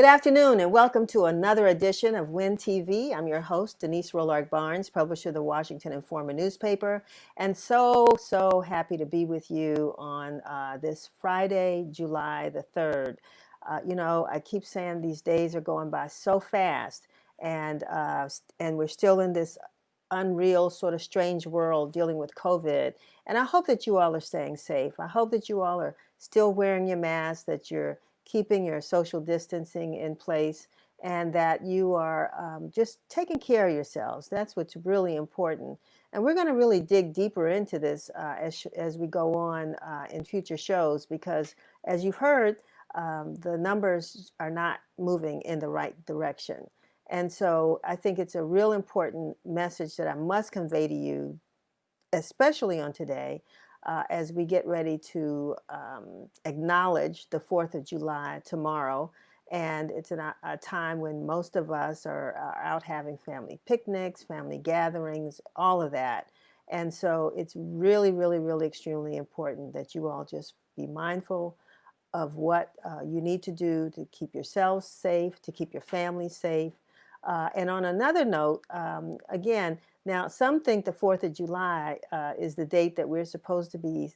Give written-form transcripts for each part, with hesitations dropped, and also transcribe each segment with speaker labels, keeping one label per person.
Speaker 1: Good afternoon and welcome to another edition of WIN TV. I'm your host, Denise Rolark Barnes, publisher of the Washington Informer newspaper, and so happy to be with you on this Friday, July the 3rd. I keep saying these days are going by so fast, and we're still in this unreal, sort of strange world dealing with COVID. And I hope that you all are staying safe. I hope that you all are still wearing your mask, that you're keeping your social distancing in place, and that you are just taking care of yourselves. That's what's really important. And we're going to really dig deeper into this as we go on in future shows, because as you've heard, the numbers are not moving in the right direction. And so I think it's a real important message that I must convey to you, especially on today, as we get ready to acknowledge the 4th of July tomorrow. And it's a time when most of us are out having family picnics, family gatherings, all of that. And so it's really extremely important that you all just be mindful of what you need to do to keep yourselves safe, to keep your family safe. And on another note, again, now some think the 4th of July is the date that we're supposed to be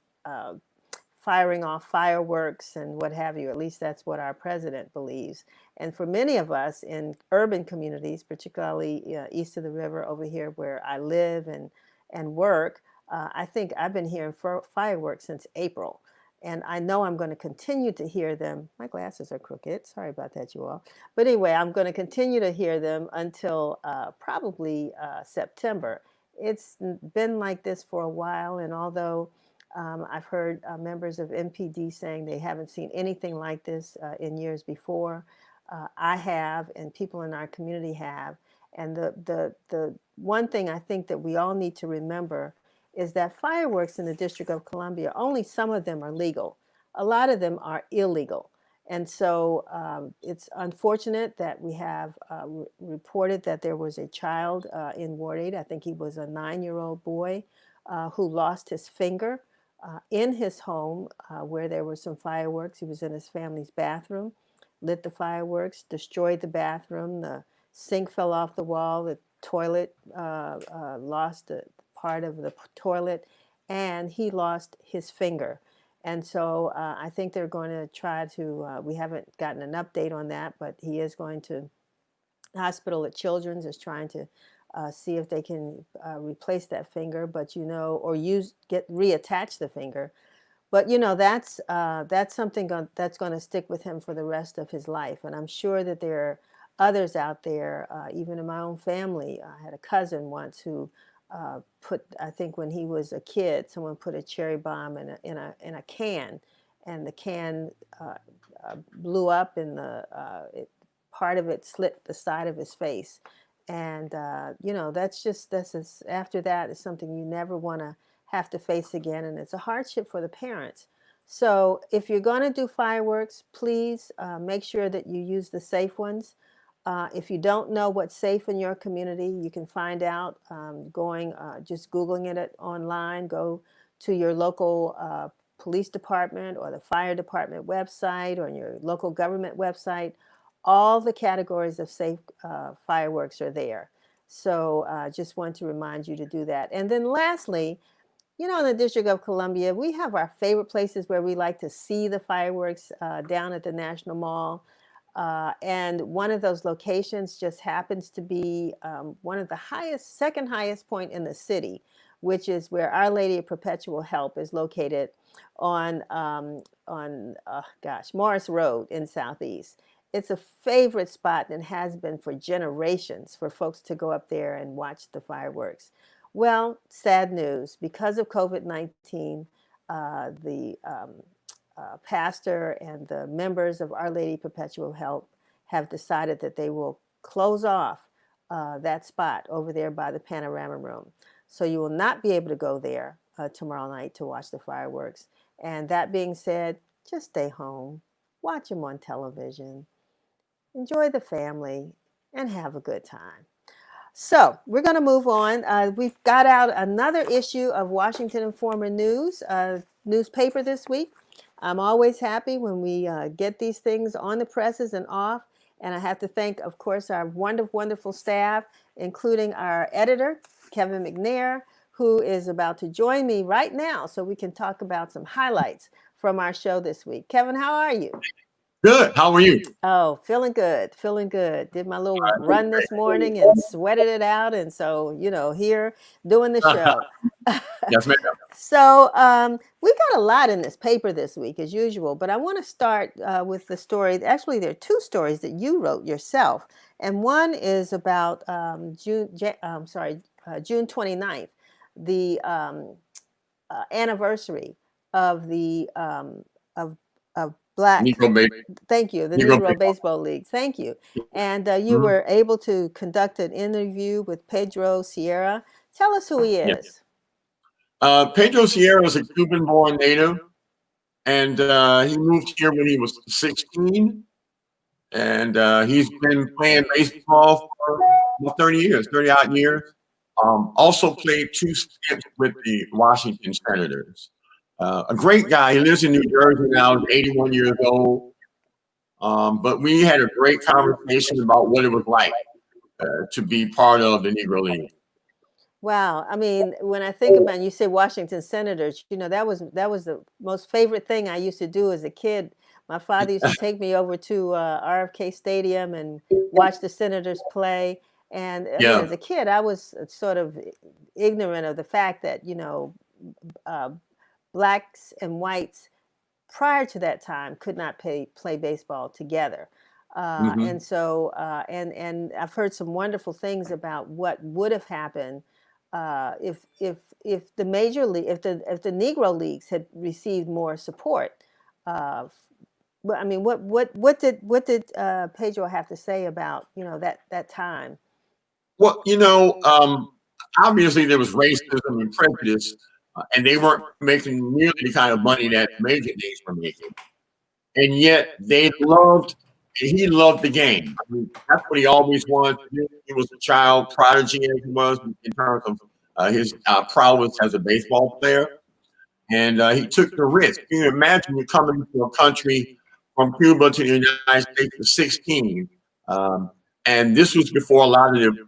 Speaker 1: firing off fireworks and what have you. At least that's what our president believes. And for many of us in urban communities, particularly east of the river over here where I live and work, I think I've been hearing fireworks since April. And I know I'm going to continue to hear them. My glasses are crooked. Sorry about that, you all. But anyway, I'm going to continue to hear them until probably September. It's been like this for a while. And although I've heard members of MPD saying they haven't seen anything like this in years before, I have, and people in our community have. And the one thing I think that we all need to remember is that fireworks in the District of Columbia, only some of them are legal. A lot of them are illegal. And so it's unfortunate that we have reported that there was a child in Ward 8, I think he was a 9-year-old boy, who lost his finger in his home where there were some fireworks. He was in his family's bathroom, lit the fireworks, destroyed the bathroom, the sink fell off the wall, the toilet lost part of the toilet, and he lost his finger. And so I think they're going to try to, we haven't gotten an update on that, but he is going to, the hospital at Children's is trying to see if they can replace that finger, but or reattach the finger. But that's something that's going to stick with him for the rest of his life. And I'm sure that there are others out there, even in my own family. I had a cousin once who I think when he was a kid, someone put a cherry bomb in a can, and the can blew up, and part of it slit the side of his face. And after that is something you never want to have to face again, and it's a hardship for the parents. So if you're going to do fireworks, please make sure that you use the safe ones. If you don't know what's safe in your community, you can find out just Googling it online. Go to your local police department or the fire department website or your local government website. All the categories of safe fireworks are there. So just want to remind you to do that. And then lastly, in the District of Columbia, we have our favorite places where we like to see the fireworks down at the National Mall. And one of those locations just happens to be one of the second highest point in the city, which is where Our Lady of Perpetual Help is located on Morris Road in Southeast. It's a favorite spot and has been for generations for folks to go up there and watch the fireworks. Well, sad news. Because of COVID-19, the pastor and the members of Our Lady Perpetual Help have decided that they will close off that spot over there by the Panorama Room. So you will not be able to go there tomorrow night to watch the fireworks. And that being said, just stay home, watch them on television, enjoy the family, and have a good time. So we're going to move on. We've got out another issue of Washington Informer News, newspaper this week. I'm always happy when we get these things on the presses and off. And I have to thank, of course, our wonderful staff, including our editor, Kevin McNair, who is about to join me right now so we can talk about some highlights from our show this week. Kevin, how are you?
Speaker 2: Good. How are you?
Speaker 1: Oh, feeling good, feeling good. Did my little run this morning and sweated it out. And so, here doing the show.
Speaker 2: Yes, ma'am.
Speaker 1: So we got a lot in this paper this week, as usual, but I want to start with the story. Actually, there are two stories that you wrote yourself, and one is about June 29th, the anniversary of the of Black.
Speaker 2: Negro baby.
Speaker 1: Thank you, the
Speaker 2: Negro
Speaker 1: Negro
Speaker 2: baby.
Speaker 1: Baseball Leagues. Thank you, and you
Speaker 2: Mhm.
Speaker 1: were able to conduct an interview with Pedro Sierra. Tell us who he
Speaker 2: Yeah.
Speaker 1: is.
Speaker 2: Pedro Sierra is a Cuban-born native, and he moved here when he was 16, and he's been playing baseball for about 30 years, 30 odd years. Also played 2 stints with the Washington Senators. A great guy. He lives in New Jersey now. He's 81 years old. But we had a great conversation about what it was like to be part of the Negro League.
Speaker 1: Wow. I mean, when I think about it, you say Washington Senators, that was the most favorite thing I used to do as a kid. My father used to take me over to RFK Stadium and watch the Senators play. And I mean,
Speaker 2: Yeah.
Speaker 1: as a kid, I was sort of ignorant of the fact that, uh, blacks and whites prior to that time could not play baseball together. And
Speaker 2: Hmm.
Speaker 1: so, and I've heard some wonderful things about what would have happened if the major league, if the Negro leagues had received more support. Uh, I mean, what did Pedro have to say about that time?
Speaker 2: Well, obviously there was racism and prejudice, and they weren't making nearly the kind of money that major leagues were making. And yet they loved, he loved the game. I mean, that's what he always wanted to do. He was a child prodigy, as he was in terms of his prowess as a baseball player. And he took the risk. Can you imagine you coming to a country from Cuba to the United States at 16? Um, and this was before a lot of the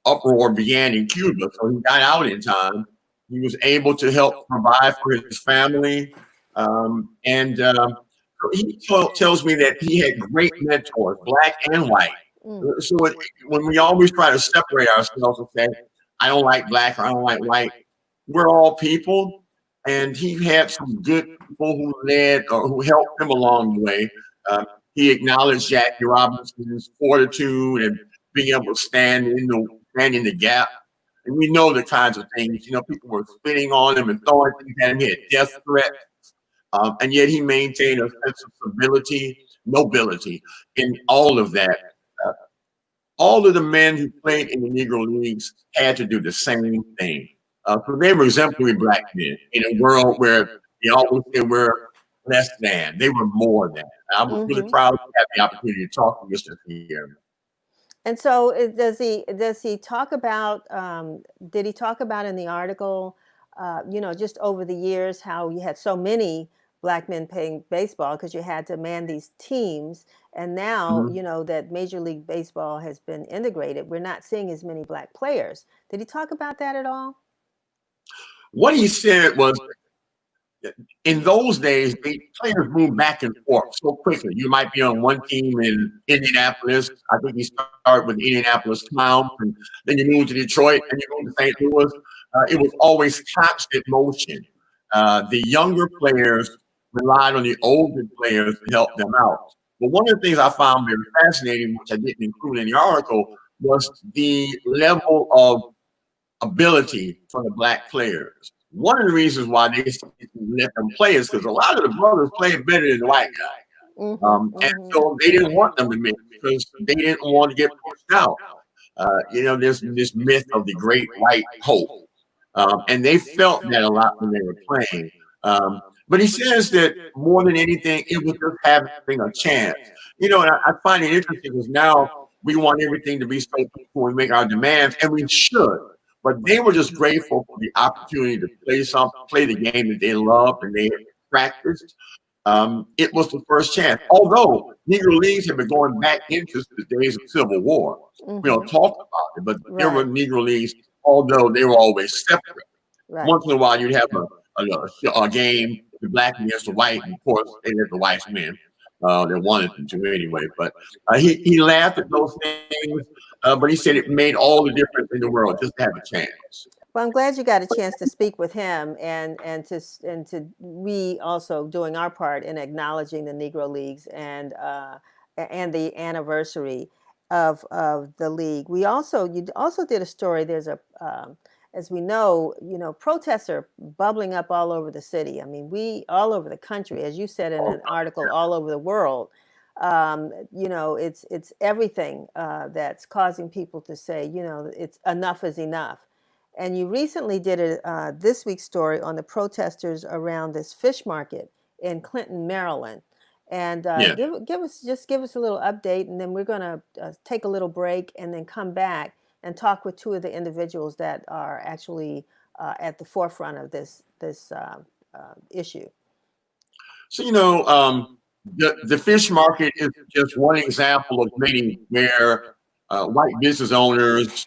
Speaker 2: uproar began in Cuba. So he got out in time. He was able to help provide for his family. And he tells me that he had great mentors, black and white.
Speaker 1: Mm.
Speaker 2: So when we always try to separate ourselves and say, I don't like black or I don't like white, we're all people. And he had some good people who led or who helped him along the way. Uh, he acknowledged Jackie Robinson's fortitude and being able to stand in the gap. And we know the kinds of things, people were spitting on him and throwing things at him. He had death threats. And yet he maintained a sense of civility, nobility in all of that. Uh, all of the men who played in the Negro Leagues had to do the same thing. So they were exemplary black men in a world where they always say we're less than. They were more than. I was really
Speaker 1: Hmm.
Speaker 2: proud to have the opportunity to talk to Mr. Pierre.
Speaker 1: And so, does he talk about? Did he talk about in the article? Just over the years, how you had so many black men playing baseball because you had to man these teams, and now
Speaker 2: Mhm.
Speaker 1: that Major League Baseball has been integrated, we're not seeing as many black players. Did he talk about that at all?
Speaker 2: What he said was, in those days, the players moved back and forth so quickly. You might be on one team in Indianapolis. I think he started with Indianapolis Clowns, and then you moved to Detroit, and you moved to St. Louis. It was always constant motion. The younger players relied on the older players to help them out. But one of the things I found very fascinating, which I didn't include in the article, was the level of ability for the black players. One of the reasons why they let them play is because a lot of the brothers played better than the white guys.
Speaker 1: Mm-hmm.
Speaker 2: And
Speaker 1: Mm-hmm.
Speaker 2: so they didn't want them to mix because they didn't want to get pushed out. There's this myth of the great white hope. And they felt that a lot when they were playing. But he says that more than anything, it was just having a chance. And I find it interesting because now we want everything to be so peaceful when we make our demands, and we should. But they were just grateful for the opportunity to play the game that they loved and they practiced. it was the first chance. Although Negro Leagues have been going back into the days of Civil War, we don't talk about it, but there were Negro Leagues, although they were always separate. Once in a while, you'd have a game, the black against the white, and of course, they let the whites win. They wanted them to anyway. But he laughed at those things, but he said it made all the difference in the world just to have a chance.
Speaker 1: Well, I'm glad you got a chance to speak with him and to we also doing our part in acknowledging the Negro Leagues and the anniversary of the league. You also did a story. There's a as we know, protests are bubbling up all over the city. I mean, all over the country, as you said in an article, all over the world. It's everything that's causing people to say, it's enough is enough. And you recently did this week's story on the protesters around this fish market in Clinton, Maryland. And give us a little update, and then we're going to take a little break and then come back and talk with two of the individuals that are actually at the forefront of this issue.
Speaker 2: So, the fish market is just one example of many where white business owners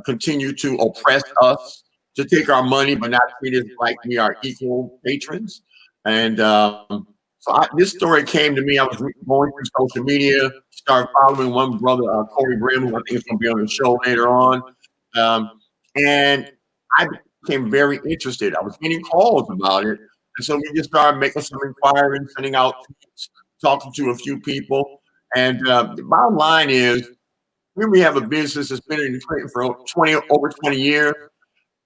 Speaker 2: continue to oppress us, to take our money, but not treat us like we are equal patrons. And this story came to me. I was going through social media, started following one brother, Cory Brim, who I think is going to be on the show later on. And I became very interested. I was getting calls about it. And so we just started making some inquiries, sending out tweets, talking to a few people. And the bottom line is, here we have a business that's been in Clinton for over 20 years,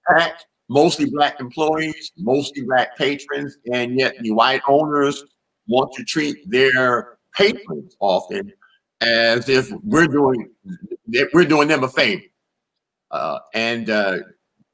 Speaker 2: packed, mostly black employees, mostly black patrons, and yet the white owners want to treat their patrons often as if we're doing them a favor.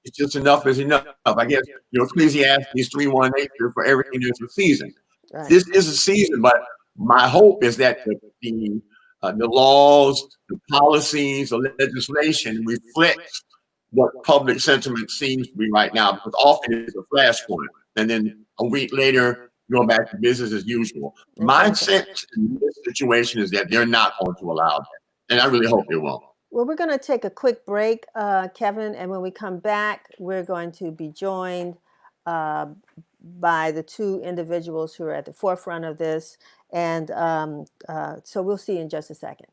Speaker 2: It's just enough is enough. I guess, Ecclesiastes 3:1 for everything there's a season. Right. This is a season, but my hope is that the laws, the policies, the legislation reflects what public sentiment seems to be right now, because often it's a flashpoint, and then a week later, go back to business as usual. My sense in this situation is that they're not going to allow that, and I really hope they won't.
Speaker 1: Well, we're going to take a quick break, Kevin, and when we come back, we're going to be joined by the two individuals who are at the forefront of this. And so we'll see you in just a second.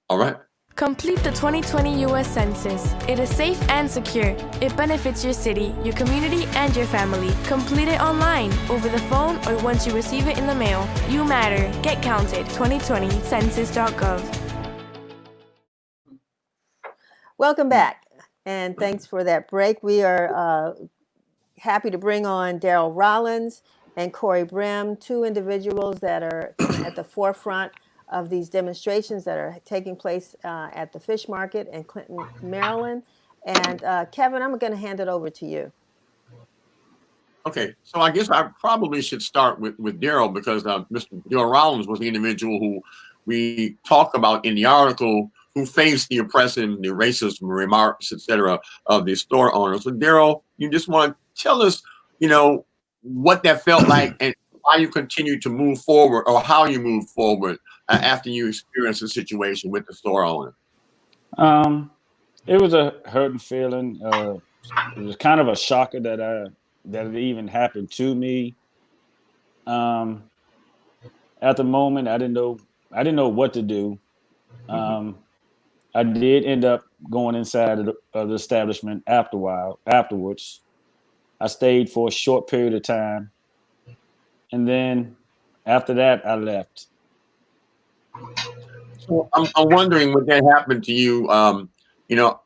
Speaker 2: All right.
Speaker 3: Complete the 2020 U.S. Census. It is safe and secure. It benefits your city, your community, and your family. Complete it online, over the phone, or once you receive it in the mail. You matter. Get counted. 2020 Census.gov.
Speaker 1: Welcome back, and thanks for that break. We are happy to bring on Daryl Rollins and Cory Brim, two individuals that are at the forefront of these demonstrations that are taking place at the fish market in Clinton, Maryland. And Kevin, I'm going to hand it over to you.
Speaker 2: Okay, so I guess I probably should start with Daryl, because Mr. Daryl Rollins was the individual who we talk about in the article, who faced the oppression, the racist remarks, etc., of the store owners. So Daryl, you just want to tell us, what that felt like and why you continue to move forward, or how you moved forward after you experienced the situation with the store owner.
Speaker 4: It was a hurting feeling. It was kind of a shocker that it even happened to me. At the moment, I didn't know what to do. I did end up going inside of the establishment afterwards. I stayed for a short period of time, and then after that, I left.
Speaker 2: So I'm wondering, when that happened to you,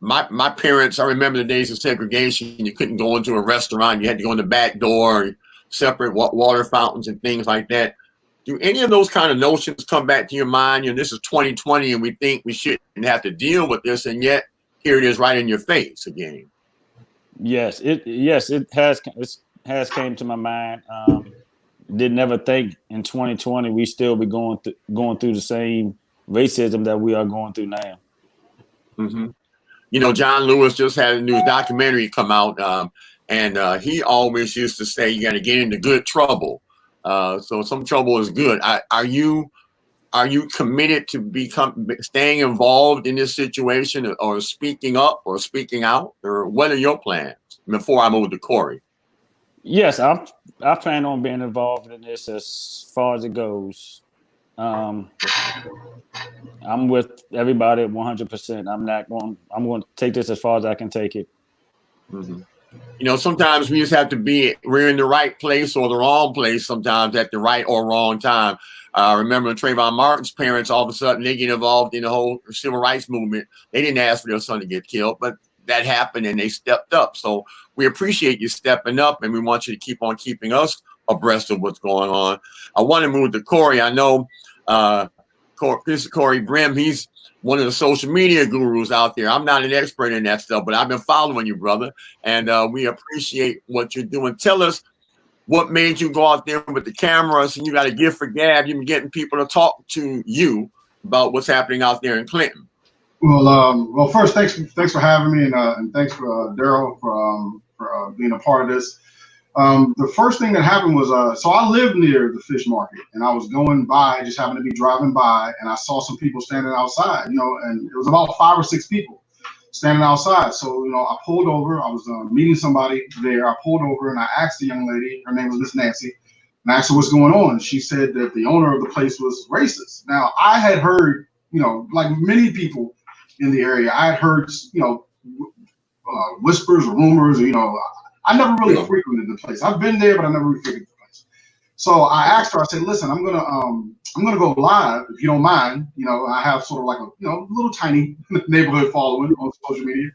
Speaker 2: my parents, I remember the days of segregation. You couldn't go into a restaurant. You had to go in the back door, separate water fountains and things like that. Do any of those kind of notions come back to your mind? This is 2020, and we think we shouldn't have to deal with this, and yet here it is right in your face again.
Speaker 4: Yes, it has came to my mind. Did never think in 2020 we still be going through the same racism that we are going through now.
Speaker 2: Mm-hmm. John Lewis just had a new documentary come out, and he always used to say you got to get into good trouble. So some trouble is good. Are you committed to staying involved in this situation, or speaking up or speaking out, or what are your plans before I move to Cory?
Speaker 4: Yes, I plan on being involved in this as far as it goes. I'm with everybody 100%. I'm going to take this as far as I can take it.
Speaker 2: Mm-hmm. You know, sometimes we just have to we're in the right place or the wrong place sometimes at the right or wrong time. Remember Trayvon Martin's parents, all of a sudden they get involved in the whole civil rights movement. They didn't ask for their son to get killed, but that happened and they stepped up. So we appreciate you stepping up, and we want you to keep on keeping us abreast of what's going on. I want to move to Cory. I know this is Cory Brim. He's one of the social media gurus out there. I'm not an expert in that stuff, but I've been following you, brother, and we appreciate what you're doing. Tell us what made you go out there with the cameras, and you got a gift for gab. You've been getting people to talk to you about what's happening out there in Clinton.
Speaker 5: Well, first, thanks for having me, and thanks for Daryl for being a part of this. The first thing that happened was, so I live near the fish market, and I was going by, just happened to be driving by, and I saw some people standing outside, and it was about 5 or 6 people standing outside. So, I pulled over. I was meeting somebody there. I pulled over and I asked the young lady, her name was Miss Nancy, and I asked her what's going on. She said that the owner of the place was racist. Now, I had heard, like many people in the area, I had heard, whispers or rumors, I never really frequented the place. I've been there, but I never really frequented the place. So I asked her, I said, listen, I'm gonna go live if you don't mind. I have sort of like a little tiny neighborhood following on social media.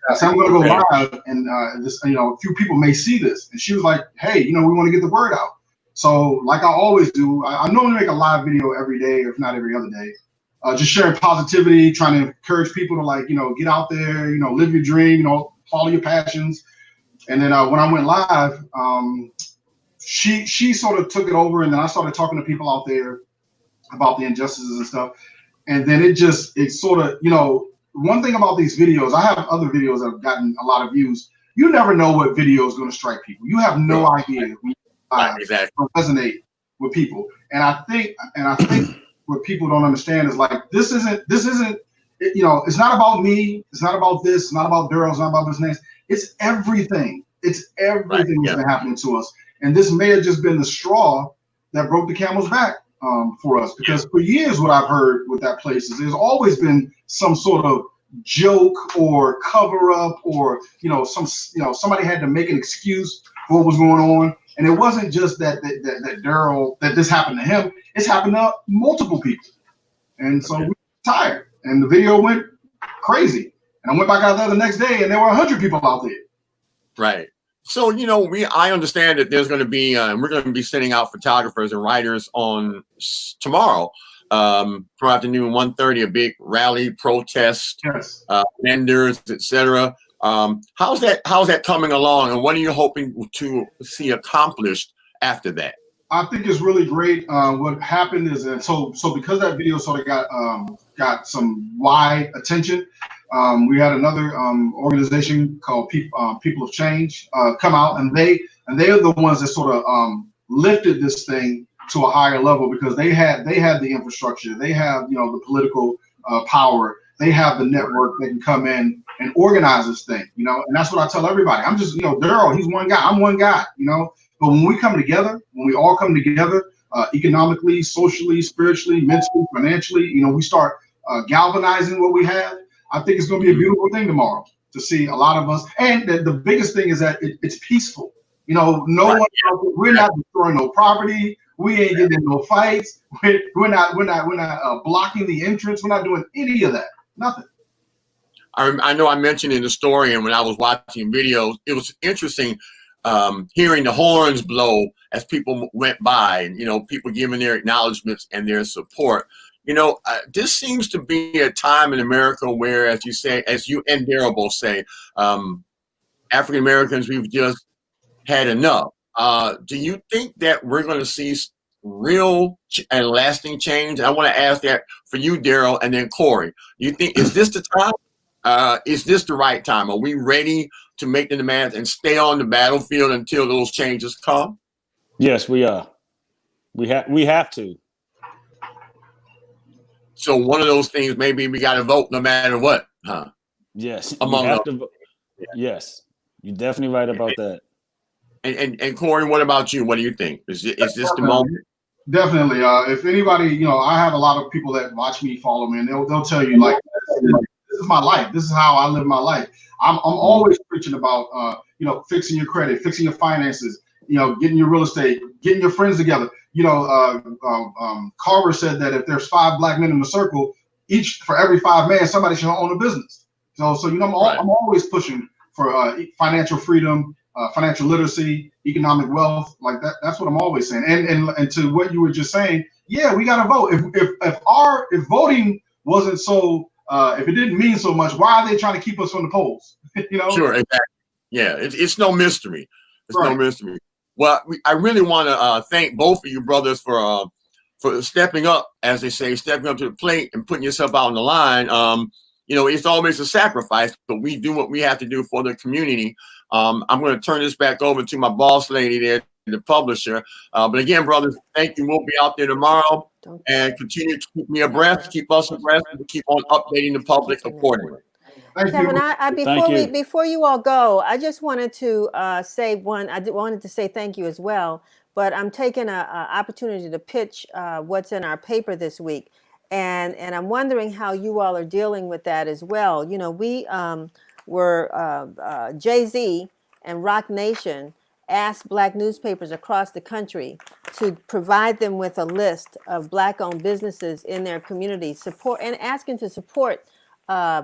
Speaker 5: I said, I'm gonna go live, and this, a few people may see this. And she was like, hey, we want to get the word out. So like I always do, I normally make a live video every day, if not every other day. Just sharing positivity, trying to encourage people to get out there, live your dream, follow your passions. And then when I went live, she sort of took it over, and then I started talking to people out there about the injustices and stuff. And then it sort of, one thing about these videos, I have other videos that have gotten a lot of views. You never know what video is going to strike people. You have no idea exactly resonate with people. And I think what people don't understand is this isn't it's not about me, it's not about this, it's not about Daryl, it's not about Miss Nancy. It's everything. It's everything that's been happening to us. And this may have just been the straw that broke the camel's back for us. Because for years, what I've heard with that place is there's always been some sort of joke or cover up, or somebody had to make an excuse for what was going on. And it wasn't just that Daryl, that this happened to him. It's happened to multiple people. And so we were tired. And the video went crazy. And I went back out there the next day, and there were 100 people out there.
Speaker 2: Right. So, I understand that there's going to be, we're going to be sending out photographers and writers on tomorrow, for afternoon 1:30, a big rally, protest, vendors, etc. How's that coming along, and what are you hoping to see accomplished after that?
Speaker 5: I think it's really great. What happened is that so because that video sort of got some wide attention, we had another organization called People of Change come out, and they are the ones that sort of lifted this thing to a higher level, because they had the infrastructure, they have the political power, they have the network that can come in and organize this thing, and that's what I tell everybody. I'm just Daryl, he's one guy, I'm one guy, but when we come together, when we all come together, economically, socially, spiritually, mentally, financially, we start galvanizing what we have. I think it's going to be a beautiful thing tomorrow to see a lot of us. And the biggest thing is that it's peaceful. We're not destroying no property. We ain't getting in no fights. We're not blocking the entrance. We're not doing any of that. Nothing.
Speaker 2: I know I mentioned in the story, and when I was watching videos, it was interesting hearing the horns blow as people went by, and people giving their acknowledgments and their support. This seems to be a time in America where, as you and Daryl both say, African Americans, we've just had enough. Do you think that we're going to see real and lasting change? I want to ask that for you, Daryl, and then Cory. You think, is this the time? Is this the right time? Are we ready to make the demands and stay on the battlefield until those changes come?
Speaker 4: Yes, we are. We have to.
Speaker 2: So one of those things, maybe we got to vote no matter what, huh?
Speaker 4: Yes,
Speaker 2: Among
Speaker 4: you have
Speaker 2: them.
Speaker 4: to. Yes, you're definitely right about that.
Speaker 2: And Cory, what about you? What do you think? Is this the moment?
Speaker 5: Definitely. If anybody, I have a lot of people that watch me, follow me, and they'll tell you like, this is my life. This is how I live my life. I'm always preaching about, fixing your credit, fixing your finances, getting your real estate, getting your friends together. Carver said that if there's 5 black men in the circle, each for every 5 men, somebody should own a business. So I'm always pushing for financial freedom, financial literacy, economic wealth, like that. That's what I'm always saying. And to what you were just saying, yeah, we got to vote. If voting wasn't so, if it didn't mean so much, why are they trying to keep us from the polls?
Speaker 2: Sure, exactly. Yeah, it's no mystery. It's
Speaker 5: Right.
Speaker 2: no mystery. Well, I really want to thank both of you brothers for stepping up, as they say, stepping up to the plate and putting yourself out on the line. It's always a sacrifice, but we do what we have to do for the community. I'm going to turn this back over to my boss lady there, the publisher. But again, brothers, thank you. We'll be out there tomorrow and continue to keep me abreast, keep us abreast, and keep on updating the public accordingly.
Speaker 5: Thank
Speaker 1: Kevin,
Speaker 5: you.
Speaker 1: before you all go, I just wanted to say one. I wanted to say thank you as well, but I'm taking an opportunity to pitch what's in our paper this week, and I'm wondering how you all are dealing with that as well. We were Jay-Z and Rock Nation asked Black newspapers across the country to provide them with a list of Black-owned businesses in their community, asking to support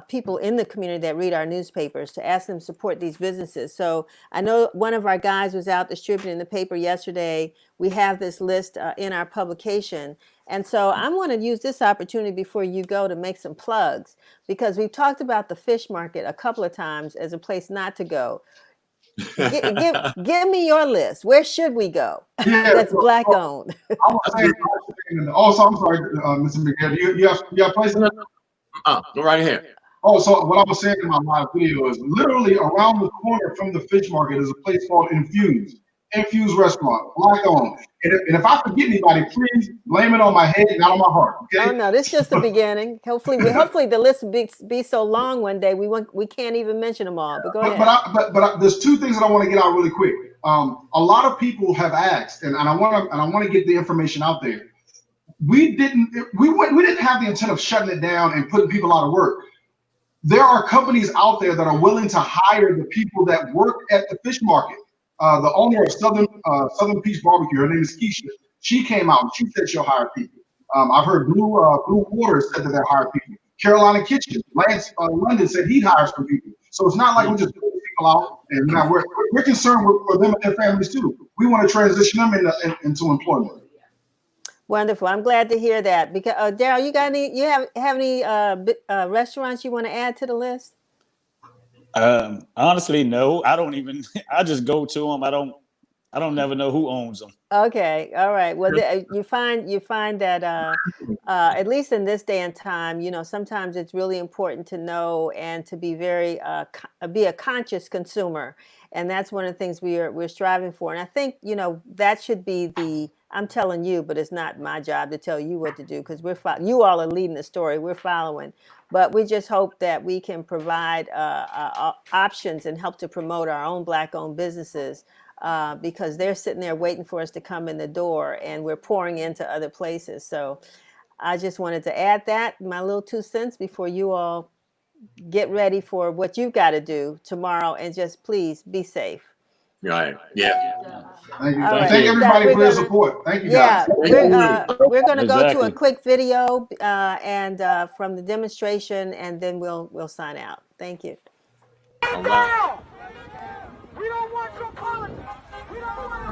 Speaker 1: people in the community that read our newspapers, to ask them to support these businesses. So I know one of our guys was out distributing the paper yesterday. We have this list in our publication. And so I want to use this opportunity before you go to make some plugs, because we've talked about the fish market a couple of times as a place not to go. Give me your list. Where should we go? That's Black owned.
Speaker 5: Also, I'm sorry, Mr. McGill. You have places?
Speaker 2: Go right ahead.
Speaker 5: Oh, so what I was saying in my live video is literally around the corner from the fish market is a place called Infuse Restaurant, Black owned. And if I forget anybody, please blame it on my head, not on my heart. Okay?
Speaker 1: Oh no, this is just the beginning. Hopefully the list will be so long one day we can't even mention them all. But go ahead.
Speaker 5: But there's 2 things that I want to get out really quick. A lot of people have asked, and I want to get the information out there. We didn't have the intent of shutting it down and putting people out of work. There are companies out there that are willing to hire the people that work at the fish market. The owner of Southern Peach Barbecue, her name is Keisha. She came out and she said she'll hire people. I've heard Blue Water said that they'll hire people. Carolina Kitchen, Lance London said he'd hire some people. So it's not like we're just putting people out, and now we're concerned for them and their families too. We want to transition them into employment.
Speaker 1: Wonderful. I'm glad to hear that. Because Daryl, you have any restaurants you want to add to the list?
Speaker 4: Honestly, no. I just go to them. I don't never know who owns them.
Speaker 1: Okay. All right. Well, you find that at least in this day and time, sometimes it's really important to know and to be be a conscious consumer. And that's one of the things we're striving for. And I think, that should be I'm telling you, but it's not my job to tell you what to do, because you all are leading the story. We're following. But we just hope that we can provide options and help to promote our own Black-owned businesses, because they're sitting there waiting for us to come in the door, and we're pouring into other places. So I just wanted to add that, my little 2 cents, before you all get ready for what you've got to do tomorrow, and just please be safe.
Speaker 2: Right. Yeah.
Speaker 5: Thank you.
Speaker 1: Right.
Speaker 5: Thank everybody for their support. Thank you, guys.
Speaker 1: We're going to go to a quick video and from the demonstration, and then we'll sign out. Thank you.
Speaker 2: All right.
Speaker 6: We don't want your politics. We don't want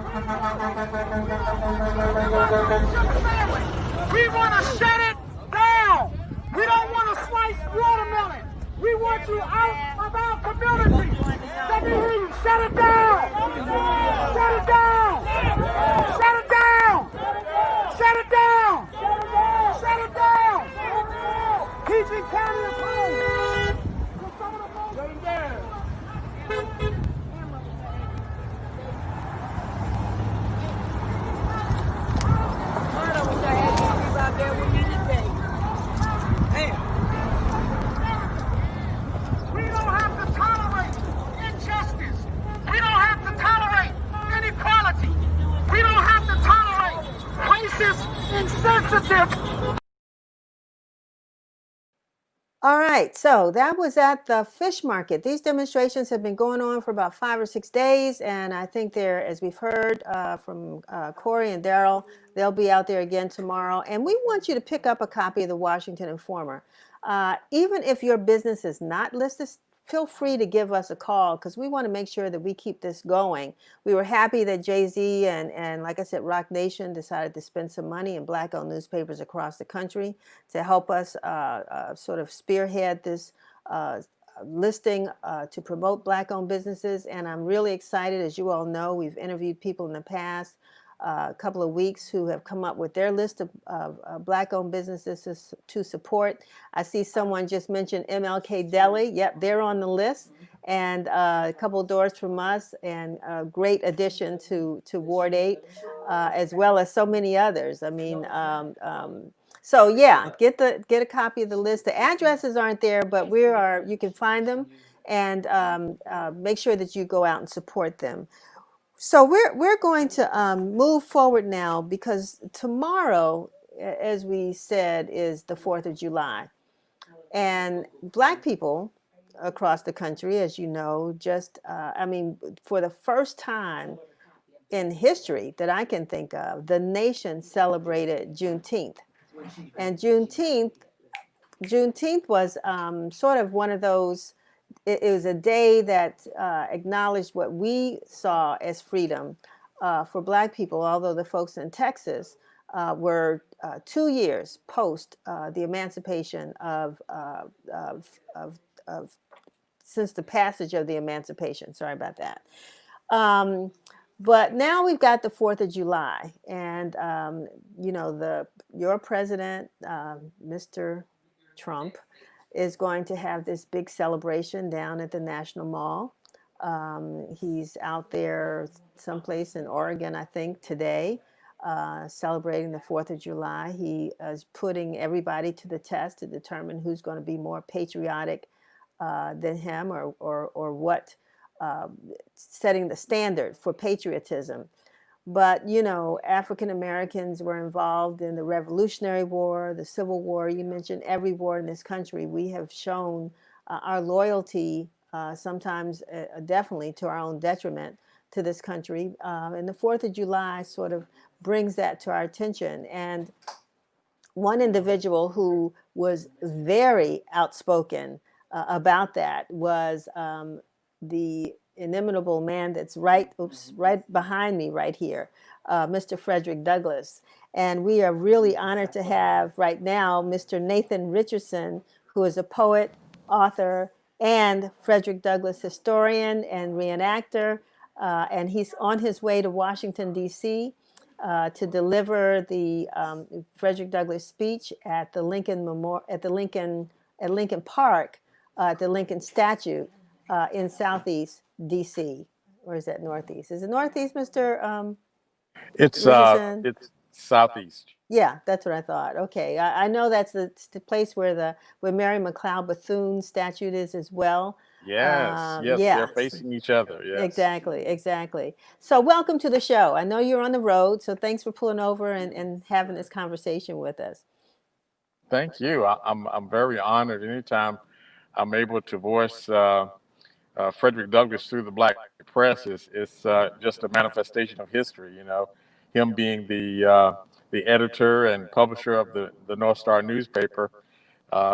Speaker 6: We want to shut it down. We don't want to slice watermelon. We want you out of our community. Let me hear you. Shut it down. Shut it down. Shut it down. Shut it down. Shut it down. PG County is home. Shut it down. We don't have to tolerate racist, insensitive.
Speaker 1: All right, so that was at the fish market. These demonstrations have been going on for about 5 or 6 days, and I think they're, as we've heard from Cory and Daryl, they'll be out there again tomorrow. And we want you to pick up a copy of the Washington Informer. Even if your business is not listed, feel free to give us a call because we want to make sure that we keep this going. We were happy that Jay-Z and like I said, Rock Nation decided to spend some money in Black-owned newspapers across the country to help us sort of spearhead this listing to promote Black-owned businesses. And I'm really excited. As you all know, we've interviewed people in the past couple of weeks who have come up with their list of Black-owned businesses to support. I see someone just mentioned MLK Deli. Yep, they're on the list. And a couple of doors from us, and a great addition to Ward 8, as well as so many others. I mean, so yeah, get a copy of the list. The addresses aren't there, but you can find them, and make sure that you go out and support them. So we're going to move forward now because tomorrow, as we said, is the 4th of July. And Black people across the country, as you know, for the first time in history that I can think of, the nation celebrated Juneteenth. And Juneteenth was sort of one of those. It was a day that acknowledged what we saw as freedom for Black people, although the folks in Texas were 2 years post the emancipation since the passage of the emancipation. Sorry about that. But now we've got the 4th of July, and your president, Mr. Trump, is going to have this big celebration down at the National Mall. He's out there someplace in Oregon, I think, today, celebrating the 4th of July. He is putting everybody to the test to determine who's going to be more patriotic than him, or what, setting the standard for patriotism. But, African Americans were involved in the Revolutionary War, the Civil War. You mentioned every war in this country. We have shown our loyalty, sometimes definitely to our own detriment, to this country. And the 4th of July sort of brings that to our attention. And one individual who was very outspoken about that was the inimitable man that's right behind me right here, Mr. Frederick Douglass. And we are really honored to have right now Mr. Nathan Richardson, who is a poet, author, and Frederick Douglass historian and reenactor. And he's on his way to Washington, D.C. To deliver the Frederick Douglass speech at the Lincoln Park, at the Lincoln statue in Southeast DC, or is that Northeast? Is it Northeast, Mr.
Speaker 7: It's
Speaker 1: Richardson?
Speaker 7: it's Southeast.
Speaker 1: Yeah, that's what I thought. Okay, I know that's the place where Mary McLeod Bethune's statue is as well.
Speaker 7: Yes, they're
Speaker 1: yes,
Speaker 7: facing each other. Yes,
Speaker 1: exactly. So welcome to the show. I know you're on the road, so thanks for pulling over and having this conversation with us.
Speaker 7: Thank you. I'm very honored. Anytime I'm able to voice Frederick Douglass through the Black press is just a manifestation of history. Him being the editor and publisher of the North Star newspaper.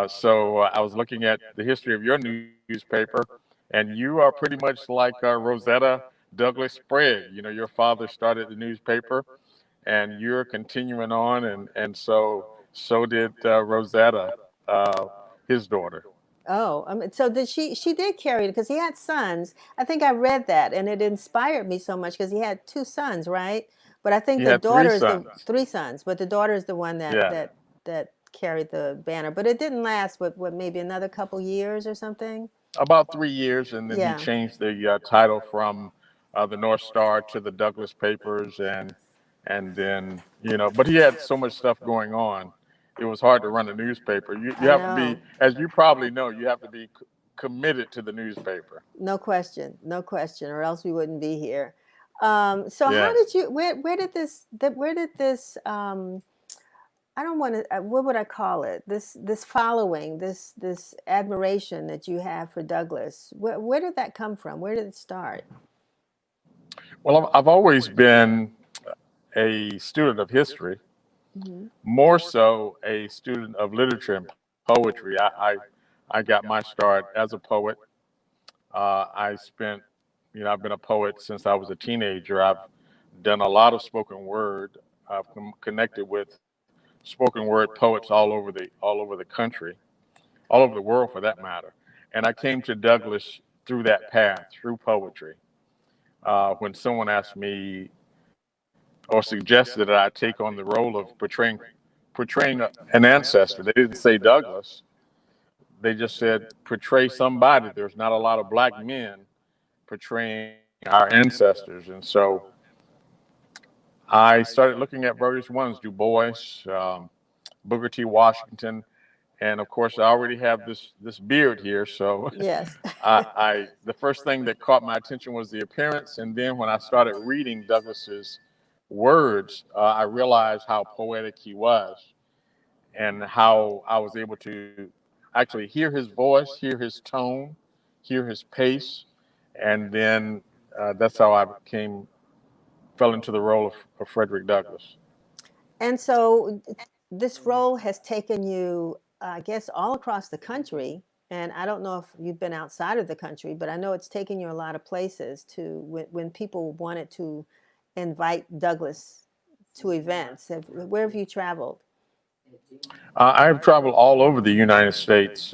Speaker 7: So I was looking at the history of your newspaper, and you are pretty much like Rosetta Douglass Sprague. Your father started the newspaper, and you're continuing on, and so did Rosetta, his daughter.
Speaker 1: Oh, so she did carry it because he had sons. I think I read that, and it inspired me so much because he had 2 sons, right? But I think
Speaker 7: He
Speaker 1: the
Speaker 7: had
Speaker 1: daughter
Speaker 7: three
Speaker 1: is
Speaker 7: sons.
Speaker 1: 3 sons, but the daughter is the one
Speaker 7: Yeah.
Speaker 1: that carried the banner. But it didn't last, what maybe another couple years or something?
Speaker 7: About 3 years, and then he
Speaker 1: Yeah.
Speaker 7: changed the title from the North Star to the Douglass Papers, and then but he had so much stuff going on. It was hard to run a newspaper. You
Speaker 1: I
Speaker 7: have to be,
Speaker 1: know.
Speaker 7: as you probably know, you have to be committed to the newspaper.
Speaker 1: No question, or else we wouldn't be here. So how
Speaker 7: Yes.
Speaker 1: did you? Where did this? Where did this? I don't want to. What would I call it? This following, this admiration that you have for Douglas. Where did that come from? Where did it start?
Speaker 7: Well, I've always been a student of history,
Speaker 1: Hmm.
Speaker 7: more so a student of literature and poetry. I got my start as a poet. I spent, I've been a poet since I was a teenager. I've done a lot of spoken word. I've connected with spoken word poets all over the country, all over the world for that matter. And I came to Douglas through that path, through poetry. When someone asked me or suggested that I take on the role of portraying an ancestor, they didn't say Douglas. They just said portray somebody. There's not a lot of black men portraying our ancestors, and so I started looking at various ones: Du Bois, Booker T. Washington, and of course I already have this beard here, so
Speaker 1: Yes.
Speaker 7: the first thing that caught my attention was the appearance, and then when I started reading Douglas's words, I realized how poetic he was, and how I was able to actually hear his voice, hear his tone, hear his pace, and then that's how I fell into the role of Frederick Douglass.
Speaker 1: And so this role has taken you, I guess, all across the country. And I don't know if you've been outside of the country, but I know it's taken you a lot of places to when people wanted to invite Douglas to events. Where have you traveled?
Speaker 7: I've traveled all over the United States: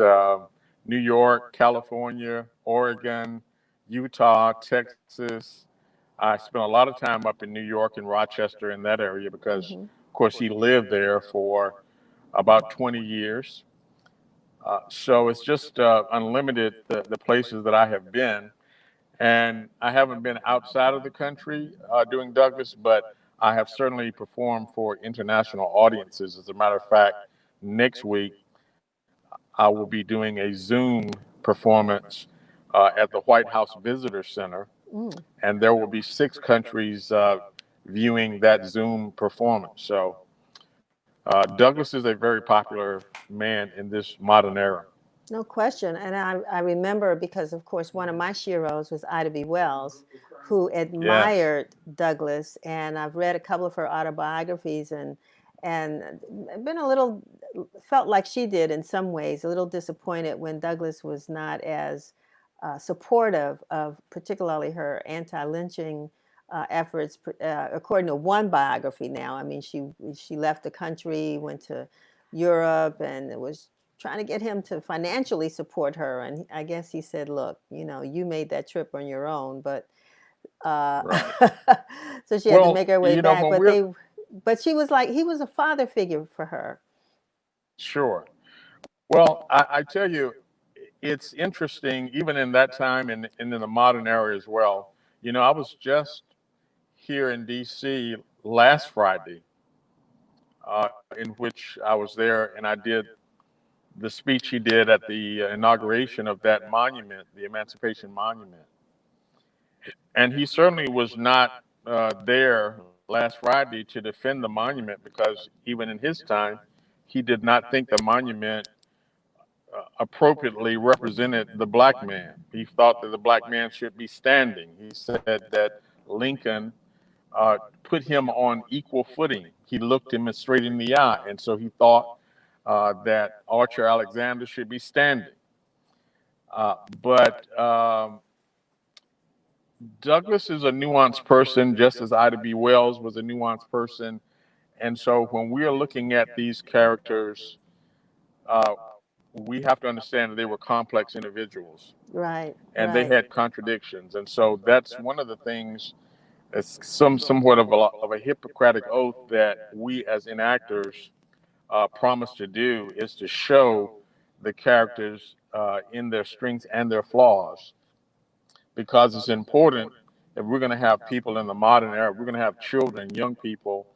Speaker 7: New York, California, Oregon, Utah, Texas. I spent a lot of time up in New York and Rochester in that area because,
Speaker 1: Hmm.
Speaker 7: of course, he lived there for about 20 years. So it's just unlimited the places that I have been. And I haven't been outside of the country doing Douglas, but I have certainly performed for international audiences. As a matter of fact, next week I will be doing a Zoom performance at the White House Visitor Center,
Speaker 1: Mm.
Speaker 7: and there will be 6 countries viewing that Zoom performance. So Douglas is a very popular man in this modern era.
Speaker 1: No question. And I remember because, of course, one of my sheroes was Ida B. Wells, who
Speaker 7: Yes.
Speaker 1: admired Douglas. And I've read a couple of her autobiographies and been a little, felt like she did in some ways, a little disappointed when Douglas was not as supportive of particularly her anti-lynching efforts, according to one biography now. I mean, she left the country, went to Europe, and it was trying to get him to financially support her. And I guess he said, look, you made that trip on your own, but uh,
Speaker 7: Right.
Speaker 1: so she had to make
Speaker 7: Well,
Speaker 1: her way back.
Speaker 7: when we're
Speaker 1: But she was like, he was a father figure for her.
Speaker 7: sure. Well, I tell you, it's interesting, even in that time and in the modern era as well. I was just here in DC last Friday, in which I was there and I did the speech he did at the inauguration of that monument, the Emancipation Monument. And he certainly was not there last Friday to defend the monument because even in his time, he did not think the monument appropriately represented the black man. He thought that the black man should be standing. He said that Lincoln put him on equal footing. He looked him straight in the eye, and so he thought that Archer Alexander should be standing. But Douglas is a nuanced person, just as Ida B. Wells was a nuanced person. And so when we are looking at these characters, uh, we have to understand that they were complex individuals
Speaker 1: Right,
Speaker 7: and they
Speaker 1: right.
Speaker 7: had contradictions. And so that's one of the things, it's somewhat of a Hippocratic oath that we as enactors promise to do, is to show the characters in their strengths and their flaws, because it's important if we're going to have people in the modern era, we're going to have children, young people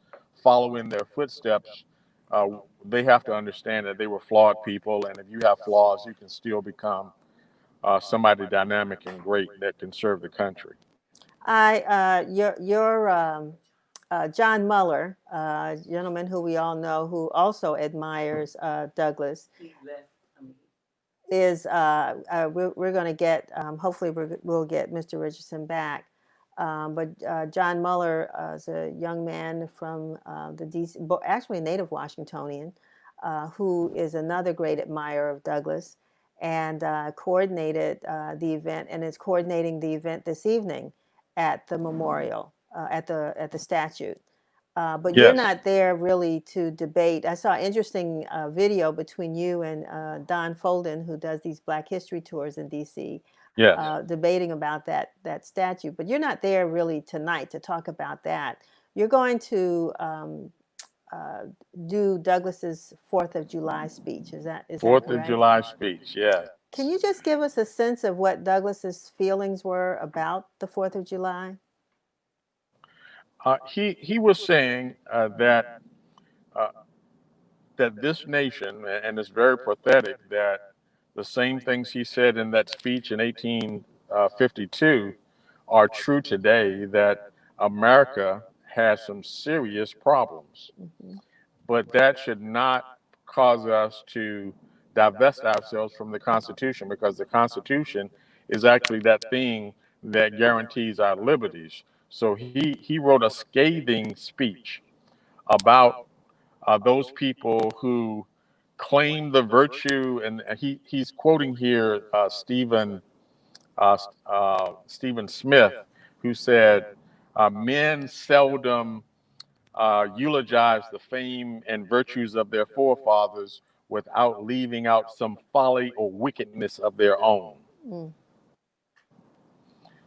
Speaker 7: follow in their footsteps. Uh, they have to understand that they were flawed people, and if you have flaws, you can still become somebody dynamic and great that can serve the country.
Speaker 1: John Muller, gentleman who we all know, who also admires Douglas, is we're going to get, hopefully we'll get Mr. Richardson back. But John Muller is a young man from the DC, actually native Washingtonian, who is another great admirer of Douglas, and coordinated the event, and is coordinating the event this evening at the memorial, at the statue. But you're not there really to debate. I saw an interesting video between you and Don Folden, who does these Black History tours in DC, debating about that statue. But you're not there really tonight to talk about that. You're going to do Douglas's 4th of July speech. Is that
Speaker 7: 4th
Speaker 1: right?
Speaker 7: of July speech, yeah.
Speaker 1: Can you just give us a sense of what Douglas's feelings were about the 4th of July?
Speaker 7: He was saying that this nation, and it's very pathetic that the same things he said in that speech in 1852 are true today, that America has some serious problems. But that should not cause us to divest ourselves from the Constitution, because the Constitution is actually that thing that guarantees our liberties. So he wrote a scathing speech about those people who claim the virtue, and he's quoting here Stephen Smith, who said, men seldom eulogize the fame and virtues of their forefathers without leaving out some folly or wickedness of their own.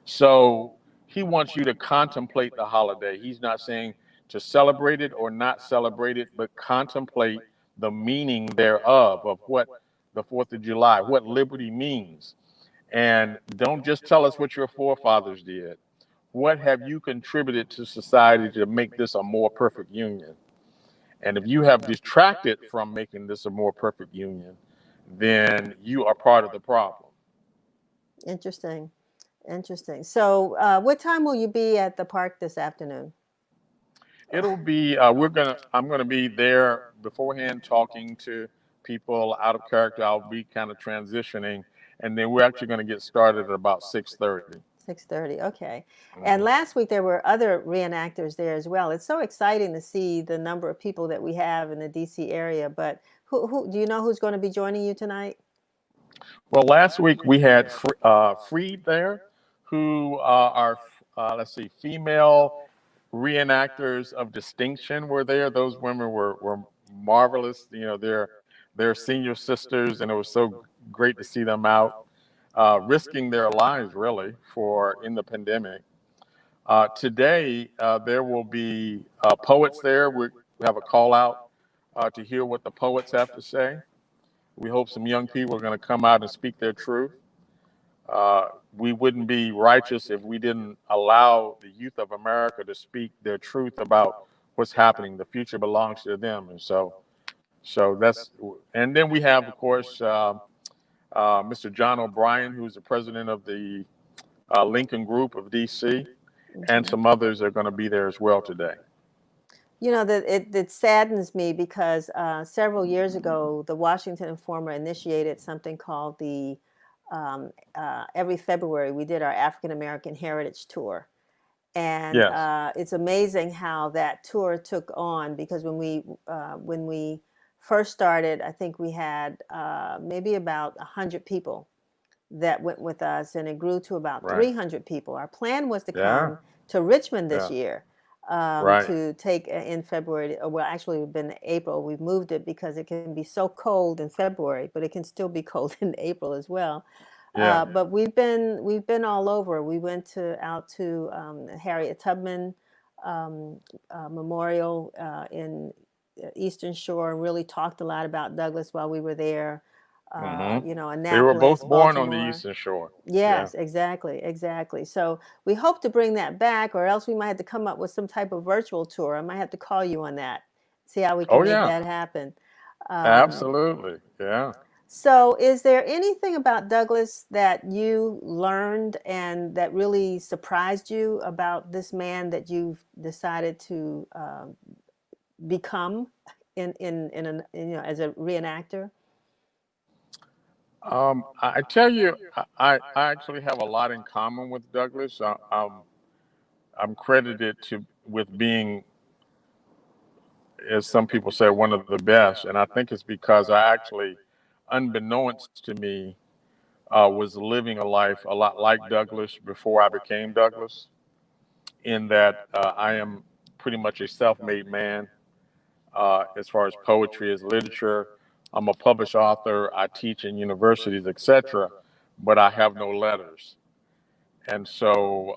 Speaker 7: So he wants you to contemplate the holiday. He's not saying to celebrate it or not celebrate it, but contemplate the meaning thereof, of what the 4th of July, what liberty means. And don't just tell us what your forefathers did. What have you contributed to society to make this a more perfect union? And if you have detracted from making this a more perfect union, then you are part of the problem.
Speaker 1: Interesting. So what time will you be at the park this afternoon?
Speaker 7: It'll be, I'm gonna be there beforehand talking to people out of character. I'll be kind of transitioning, and then we're actually gonna get started at about 6:30.
Speaker 1: 6:30, okay. And last week there were other reenactors there as well. It's so exciting to see the number of people that we have in the DC area. But who do you know who's going to be joining you tonight?
Speaker 7: Well, last week we had Freed there, who are female reenactors of distinction were there. Those women were marvelous. You know, they're senior sisters, and it was so great to see them out, risking their lives really in the pandemic. Today there will be poets there. We have a call out to hear what the poets have to say. We hope some young people are going to come out and speak their truth. We wouldn't be righteous if we didn't allow the youth of America to speak their truth about what's happening. The future belongs to them. And so that's, and then we have, of course, Mr. John O'Brien, who's the president of the Lincoln Group of DC, and some others are going to be there as well today.
Speaker 1: You know, that it saddens me because several years ago, the Washington Informer initiated something called the every February we did our African American Heritage Tour, and it's amazing how that tour took on, because when we first started, I think we had maybe about 100 people that went with us, and it grew to about 300 people. Our plan was to come to Richmond this year. To take in February. Well, actually, it would have been April. We've moved it because it can be so cold in February, but it can still be cold in April as well. But we've been all over. We went out to Harriet Tubman Memorial in Eastern Shore, and really talked a lot about Douglas while we were there. You know, Annapolis,
Speaker 7: they were both born
Speaker 1: Baltimore.
Speaker 7: on the Eastern Shore.
Speaker 1: Yes, exactly. So we hope to bring that back, or else we might have to come up with some type of virtual tour. I might have to call you on that, see how we can make that happen.
Speaker 7: Absolutely, yeah.
Speaker 1: So, is there anything about Douglas that you learned and that really surprised you about this man that you've decided to become as a reenactor?
Speaker 7: I tell you, I actually have a lot in common with Douglas. I'm credited to with being, as some people say, one of the best, and I think it's because I actually, unbeknownst to me, was living a life a lot like Douglas before I became Douglas. In that I am pretty much a self-made man as far as poetry, as literature. I'm a published author. I teach in universities, etc., but I have no letters. And so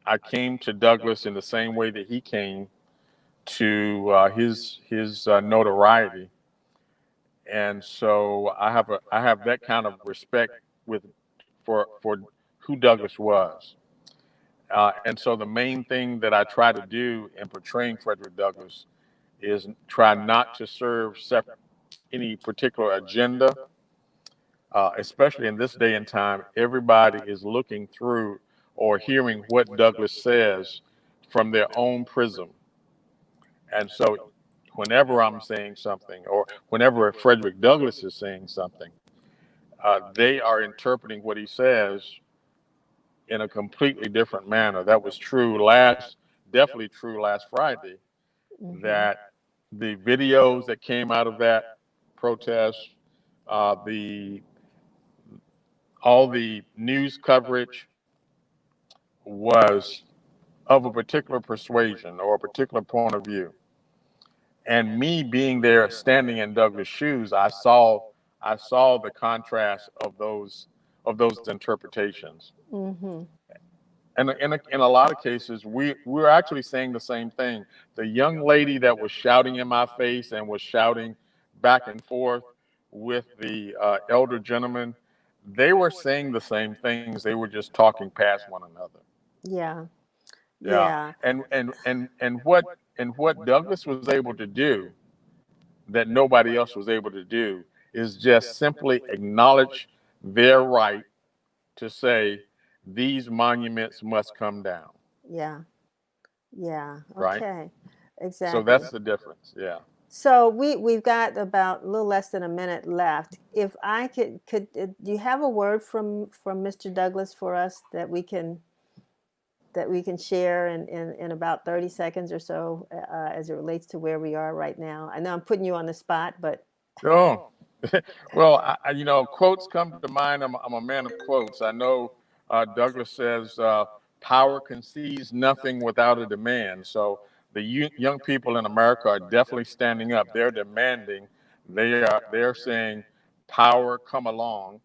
Speaker 7: I came to Douglas in the same way that he came to his notoriety, and so I have that kind of respect with for who Douglas was. And so the main thing that I try to do in portraying Frederick Douglass is try not to serve any particular agenda, especially in this day and time. Everybody is looking through or hearing what Douglas says from their own prism. And so whenever I'm saying something or whenever Frederick Douglass is saying something, they are interpreting what he says in a completely different manner. That was definitely true last Friday, that the videos that came out of that protest, the all the news coverage was of a particular persuasion or a particular point of view. And me being there, standing in Douglas' shoes, I saw the contrast of those interpretations.
Speaker 1: Mm-hmm.
Speaker 7: And in a lot of cases, we're actually saying the same thing. The young lady that was shouting in my face and was shouting back and forth with the elder gentleman, they were saying the same things. They were just talking past one another.
Speaker 1: Yeah.
Speaker 7: Yeah.
Speaker 1: Yeah.
Speaker 7: And what Douglas was able to do that nobody else was able to do is just simply acknowledge their right to say these monuments must come down.
Speaker 1: Yeah. Yeah.
Speaker 7: Right?
Speaker 1: Okay.
Speaker 7: So
Speaker 1: Exactly.
Speaker 7: that's the difference. Yeah.
Speaker 1: So we've got about a little less than a minute left. If I could do you have a word from Mr. Douglas for us that we can share in about 30 seconds or so as it relates to where we are right now? I know I'm putting you on the spot, but
Speaker 7: Oh, well, quotes come to mind. I'm a man of quotes. I know Douglas says, power concedes nothing without a demand. So the young people in America are definitely standing up. They're demanding. They're saying, power, come along.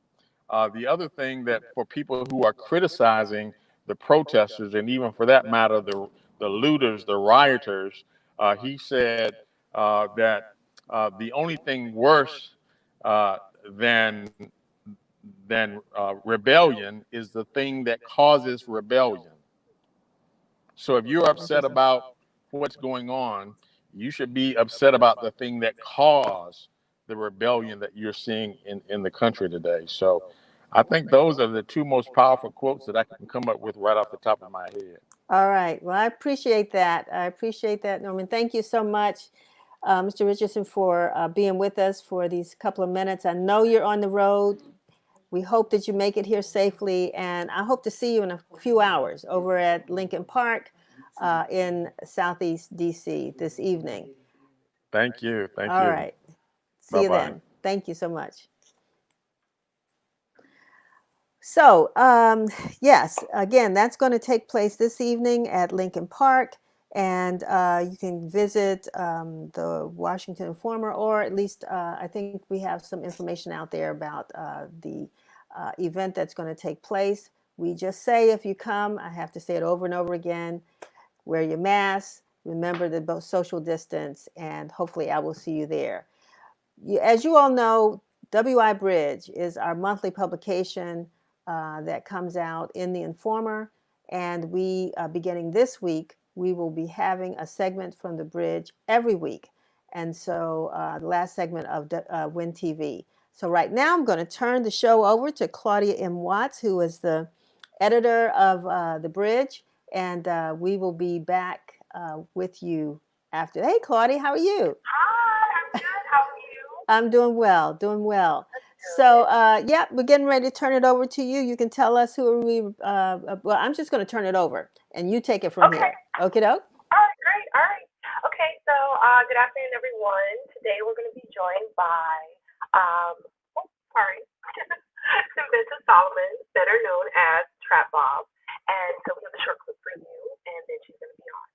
Speaker 7: The other thing that for people who are criticizing the protesters, and even for that matter, the looters, the rioters, he said that the only thing worse uh, than rebellion is the thing that causes rebellion. So if you're upset about what's going on, you should be upset about the thing that caused the rebellion that you're seeing in the country today. So I think those are the two most powerful quotes that I can come up with right off the top of my head.
Speaker 1: all right. Well, I appreciate that. I appreciate that, Norman. Thank you so much, Mr. Richardson, for being with us for these couple of minutes. I know you're on the road. We hope that you make it here safely, and I hope to see you in a few hours over at Lincoln Park in Southeast DC this evening.
Speaker 7: Thank you. Thank
Speaker 1: All
Speaker 7: you.
Speaker 1: right. See you
Speaker 7: Bye-bye.
Speaker 1: then. Thank you so much. So, yes, again, that's going to take place this evening at Lincoln Park. And you can visit the Washington Informer, or at least I think we have some information out there about the event that's going to take place. We just say if you come, I have to say it over and over again, wear your mask, remember the social distance, and hopefully I will see you there. As you all know, WI Bridge is our monthly publication that comes out in the Informer. And we, beginning this week, we will be having a segment from the Bridge every week. And so the last segment of WIN TV. So right now I'm going to turn the show over to Claudia M. Watts, who is the editor of The Bridge, and we will be back with you after. Hey, Claudia, how are you?
Speaker 8: Hi, I'm good. How are you?
Speaker 1: I'm doing well, doing well. So, yeah, we're getting ready to turn it over to you. You can tell us who are we. Well, I'm just going to turn it over, and you take it from here. Okay, doke.
Speaker 8: All right, great. All right. Okay, so good afternoon, everyone. Today we're going to be joined by, Samantha Solomon, better known as Trap Bob. And so we have a short clip for you, and then she's going to be on.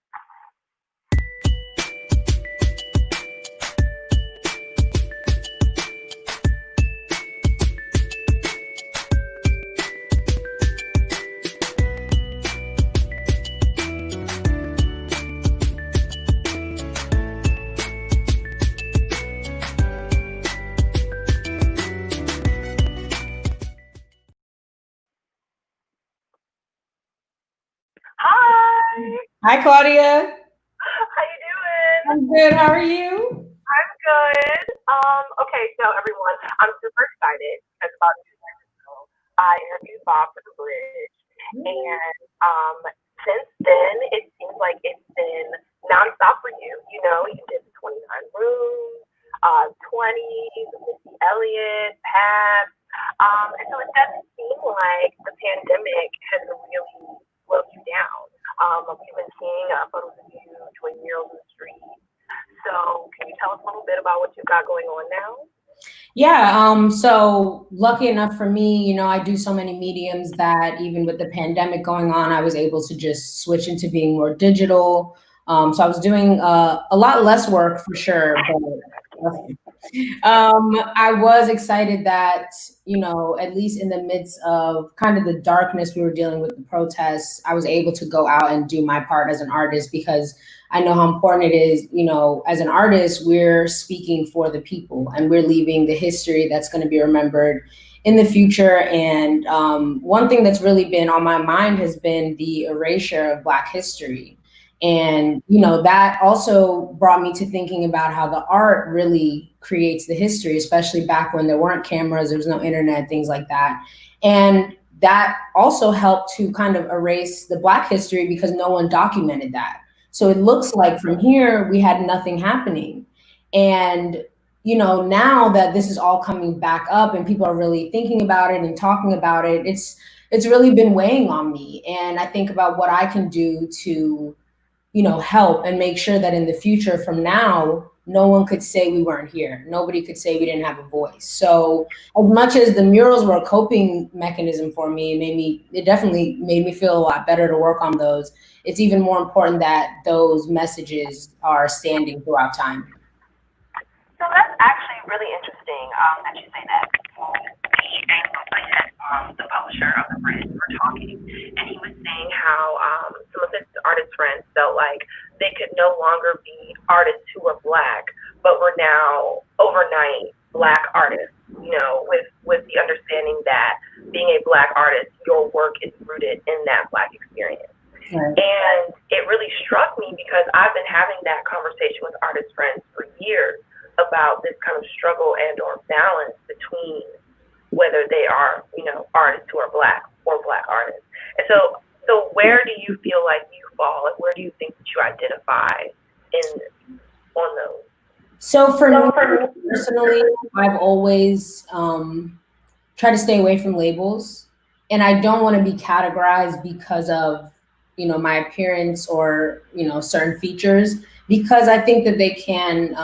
Speaker 9: Hi, Claudia.
Speaker 8: How you doing?
Speaker 9: I'm good. How are you?
Speaker 8: I'm good. Okay, so everyone, I'm super excited because about 2 years ago, I interviewed Bob for The Bridge, and since then, it seems like it's been nonstop for you. You know, you did the 29 Rooms, 20, Missy Elliott, Pat, and so it doesn't seem like the pandemic has really slowed you down. We've been seeing photos of you doing murals in the street. So can you tell us a little bit about what you've got going on now?
Speaker 9: Yeah, so lucky enough for me, you know, I do so many mediums that even with the pandemic going on, I was able to just switch into being more digital. So I was doing a lot less work for sure, but I was excited that, you know, at least in the midst of kind of the darkness we were dealing with the protests, I was able to go out and do my part as an artist, because I know how important it is, you know, as an artist, we're speaking for the people and we're leaving the history that's going to be remembered in the future. And one thing that's really been on my mind has been the erasure of Black history. And, you know, that also brought me to thinking about how the art really creates the history, especially back when there weren't cameras, there was no internet, things like that. And that also helped to kind of erase the Black history because no one documented that. So it looks like from here, we had nothing happening. And, you know, now that this is all coming back up and people are really thinking about it and talking about it, it's really been weighing on me. And I think about what I can do to, you know, help and make sure that in the future from now, no one could say we weren't here. Nobody could say we didn't have a voice. So as much as the murals were a coping mechanism for me, it definitely made me feel a lot better to work on those. It's even more important that those messages are standing throughout time.
Speaker 8: So that's actually really interesting that you say that. I had the publisher of The Bridge were talking, and he was saying how some of his artist friends felt like they could no longer be artists who were Black, but were now overnight Black artists, you know, with the understanding that being a Black artist, your work is rooted in that Black experience. Right. And it really struck me because I've been having that conversation with artist friends for years about this kind of struggle and or balance between whether they are, you know, artists who are Black or Black artists. And so where do you feel like you fall? Like, where do you think that you identify on those?
Speaker 9: So for me personally, I've always tried to stay away from labels, and I don't want to be categorized because of, you know, my appearance or, you know, certain features, because I think that they can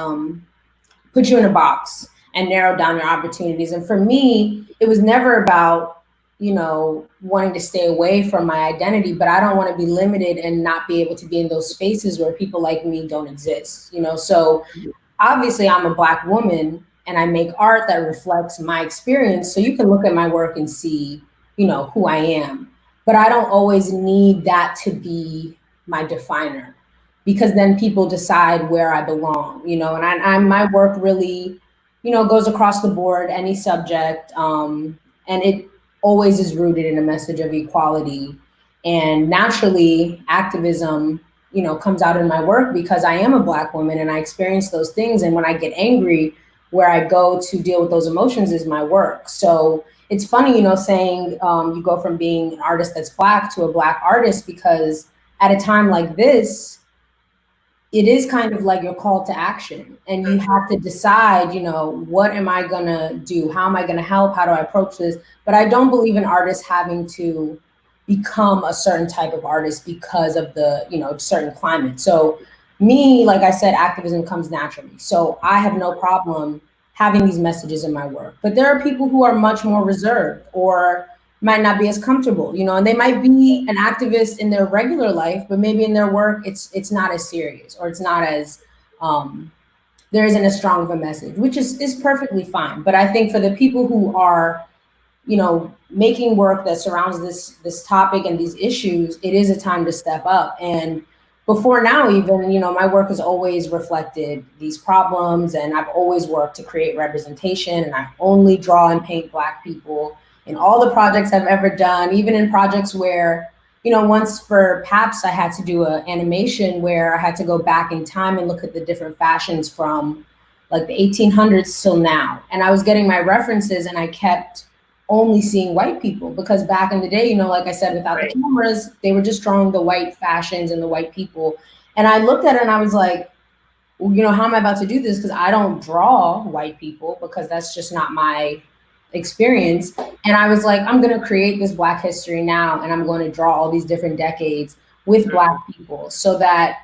Speaker 9: put you in a box and narrow down your opportunities. And for me, it was never about, you know, wanting to stay away from my identity, but I don't want to be limited and not be able to be in those spaces where people like me don't exist, you know? So obviously I'm a Black woman and I make art that reflects my experience. So you can look at my work and see, you know, who I am, but I don't always need that to be my definer, because then people decide where I belong, you know, and I'm my work really, you know, goes across the board, any subject, and it always is rooted in a message of equality. And naturally, activism, you know, comes out in my work because I am a Black woman and I experience those things. And when I get angry, where I go to deal with those emotions is my work. So it's funny, you know, saying you go from being an artist that's Black to a Black artist, because at a time like this, it is kind of like your call to action, and you have to decide, you know, what am I gonna do? How am I gonna help? How do I approach this? But I don't believe in artists having to become a certain type of artist because of the, you know, certain climate. So me, like I said, activism comes naturally. So I have no problem having these messages in my work. But there are people who are much more reserved or might not be as comfortable, you know, and they might be an activist in their regular life, but maybe in their work, it's not as serious, or it's not as, there isn't as strong of a message, which is perfectly fine. But I think for the people who are, you know, making work that surrounds this topic and these issues, it is a time to step up. And before now, even, you know, my work has always reflected these problems, and I've always worked to create representation, and I only draw and paint Black people in all the projects I've ever done, even in projects where, you know, once for PAPS, I had to do an animation where I had to go back in time and look at the different fashions from like the 1800s till now. And I was getting my references, and I kept only seeing white people, because back in the day, you know, like I said, without the cameras, they were just drawing the white fashions and the white people. And I looked at it and I was like, well, you know, how am I about to do this? Because I don't draw white people, because that's just not my experience. And I was like, I'm going to create this Black history now, and I'm going to draw all these different decades with Black people, so that,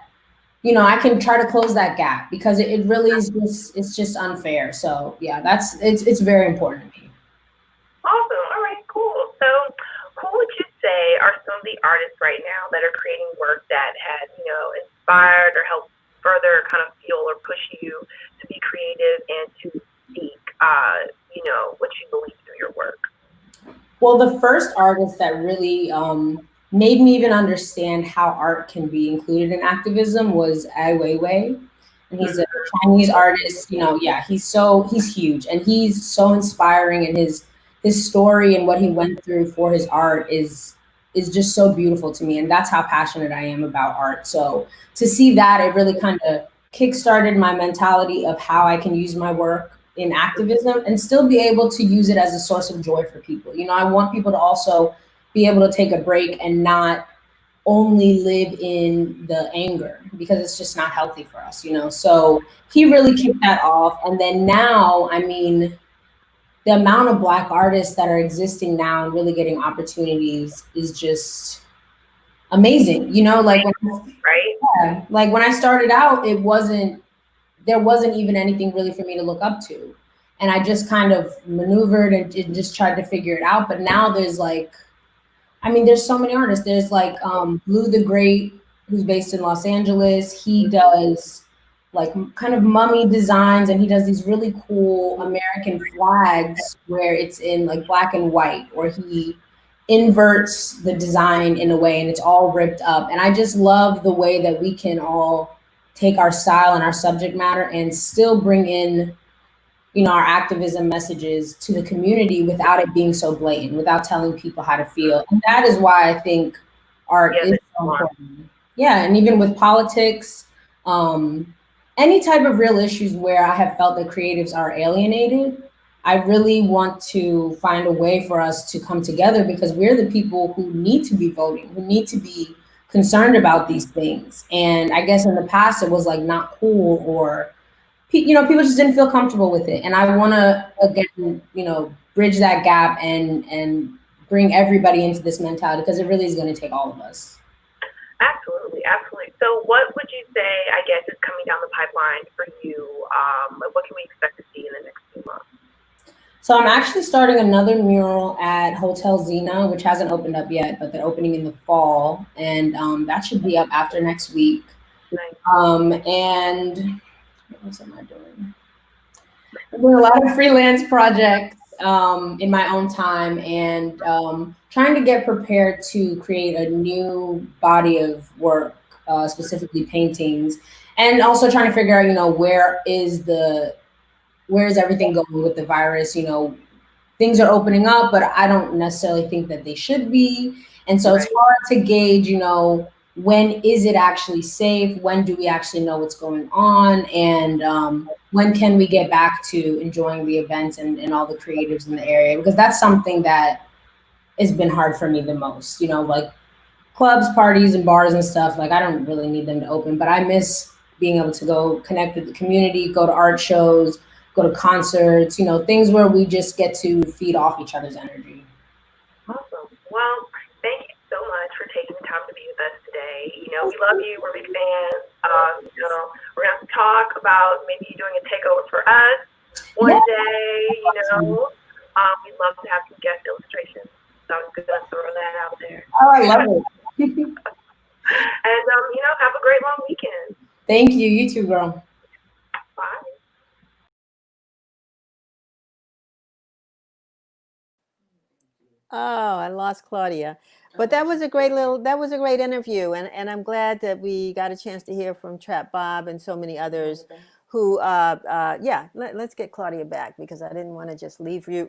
Speaker 9: you know, I can try to close that gap, because it really is just, it's just unfair. So yeah, it's very important to me.
Speaker 8: Awesome. All right, cool. So who would you say are some of the artists right now that are creating work that has, you know, inspired or helped further kind of fuel or push you to be creative and to seek, you know, what you believe through your work?
Speaker 9: Well, the first artist that really made me even understand how art can be included in activism was Ai Weiwei. And he's a Chinese artist, you know, yeah, he's huge, and he's so inspiring, and his story and what he went through for his art is just so beautiful to me. And that's how passionate I am about art. So to see that, it really kind of kickstarted my mentality of how I can use my work in activism and still be able to use it as a source of joy for people. You know, I want people to also be able to take a break and not only live in the anger, because it's just not healthy for us, you know? So he really kicked that off. And then now, I mean, the amount of Black artists that are existing now and really getting opportunities is just amazing. You know, like like when I started out, there wasn't even anything really for me to look up to. And I just kind of maneuvered and just tried to figure it out. But now there's like, I mean, there's so many artists. There's like Blue the Great, who's based in Los Angeles. He does like kind of mummy designs, and he does these really cool American flags where it's in like black and white, or he inverts the design in a way and it's all ripped up. And I just love the way that we can all take our style and our subject matter and still bring in, you know, our activism messages to the community without it being so blatant, without telling people how to feel. And that is why I think art is so important. Yeah, and even with politics, any type of real issues where I have felt that creatives are alienated, I really want to find a way for us to come together, because we're the people who need to be voting, who need to be concerned about these things. And I guess in the past it was like not cool, or you know, people just didn't feel comfortable with it. And I want to, again, you know, bridge that gap and bring everybody into this mentality, because it really is going to take all of us.
Speaker 8: Absolutely, absolutely. So what would you say, I guess, is coming down the pipeline for you? What can we expect to see in the next few months?
Speaker 9: So I'm actually starting another mural at Hotel Zena, which hasn't opened up yet, but they're opening in the fall. And that should be up after next week. Nice. And what else am I doing? I'm doing a lot of freelance projects in my own time, and trying to get prepared to create a new body of work, specifically paintings, and also trying to figure out, you know, where is everything going with the virus? You know, things are opening up, but I don't necessarily think that they should be. And so it's hard to gauge, you know, when is it actually safe? When do we actually know what's going on? And when can we get back to enjoying the events and all the creatives in the area? Because that's something that has been hard for me the most, you know, like clubs, parties, and bars and stuff. Like, I don't really need them to open, but I miss being able to go connect with the community, go to art shows, go to concerts, you know, things where we just get to feed off each other's energy.
Speaker 8: Awesome. Well, thank you so much for taking the time to be with us today. You know, we love you. We're big fans. You know, we're going to have to talk about maybe doing a takeover for us one day, you know. We'd love to have some guest illustrations. So I'm going to throw that out there.
Speaker 9: Oh, I love it.
Speaker 8: And, you know, have a great long weekend.
Speaker 9: Thank you. You too, girl.
Speaker 8: Bye.
Speaker 1: Oh, I lost Claudia. But that was a great interview. And I'm glad that we got a chance to hear from Trap Bob and so many others who, let's get Claudia back, because I didn't want to just leave you.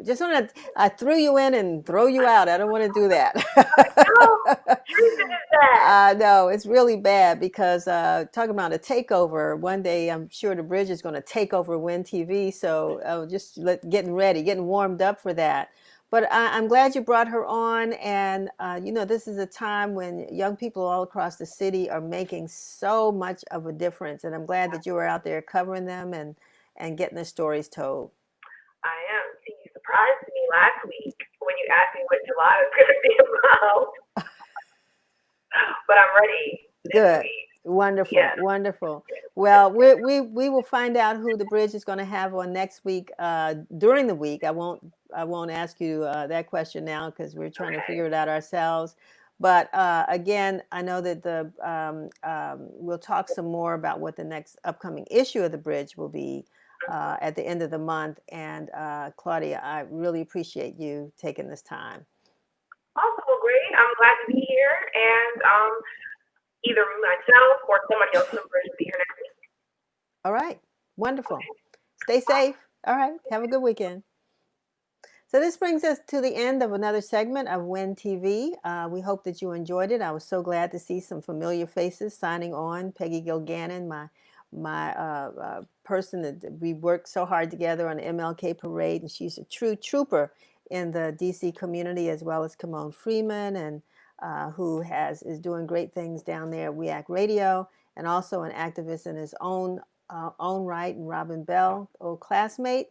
Speaker 1: I threw you in and throw you out. I don't want to do that. No, it's really bad, because talking about a takeover, one day I'm sure the bridge is going to take over Win TV. So getting warmed up for that. But I'm glad you brought her on. And, you know, this is a time when young people all across the city are making so much of a difference. And I'm glad that you were out there covering them and getting their stories told.
Speaker 8: I am. See, you surprised me last week when you asked me what July was going to be about. But I'm ready.
Speaker 1: Good. Wonderful. Yes. Wonderful. Well, we will find out who the bridge is going to have on next week during the week. I won't ask you that question now, because we're trying to figure it out ourselves. But again, I know that we'll talk some more about what the next upcoming issue of the bridge will be at the end of the month. And Claudia, I really appreciate you taking this time.
Speaker 8: Awesome. Well, great. I'm glad to be here. And either myself or somebody else from the bridge will be here next week.
Speaker 1: All right. Wonderful. Stay safe. All right. Have a good weekend. So this brings us to the end of another segment of Win TV. We hope that you enjoyed it. I was so glad to see some familiar faces signing on. Peggy Gilgannon, my person that we worked so hard together on the MLK parade, and she's a true trooper in the DC community, as well as Kimon Freeman, and who is doing great things down there at WEAC Radio, and also an activist in his own right, and Robin Bell, old classmate.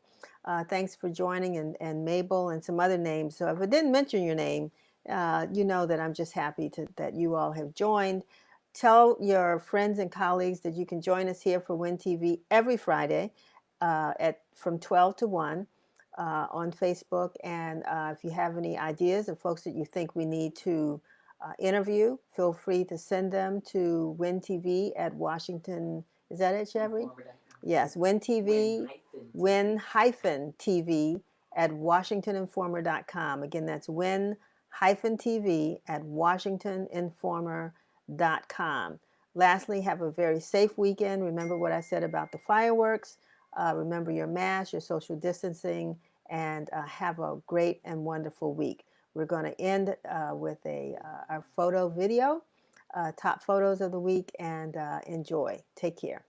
Speaker 1: Thanks for joining, and Mabel, and some other names. So if I didn't mention your name, you know that I'm just happy that you all have joined. Tell your friends and colleagues that you can join us here for Win TV every Friday from 12 to 1 on Facebook. And if you have any ideas of folks that you think we need to interview, feel free to send them to WinTV at Washington. Is that it, Chevy? Yes, WinTV, Win-TV at WashingtonInformer.com. Again, that's Win-TV at WashingtonInformer.com. Lastly, have a very safe weekend. Remember what I said about the fireworks. Remember your mask, your social distancing, and have a great and wonderful week. We're going to end with our photo video, top photos of the week, and enjoy. Take care.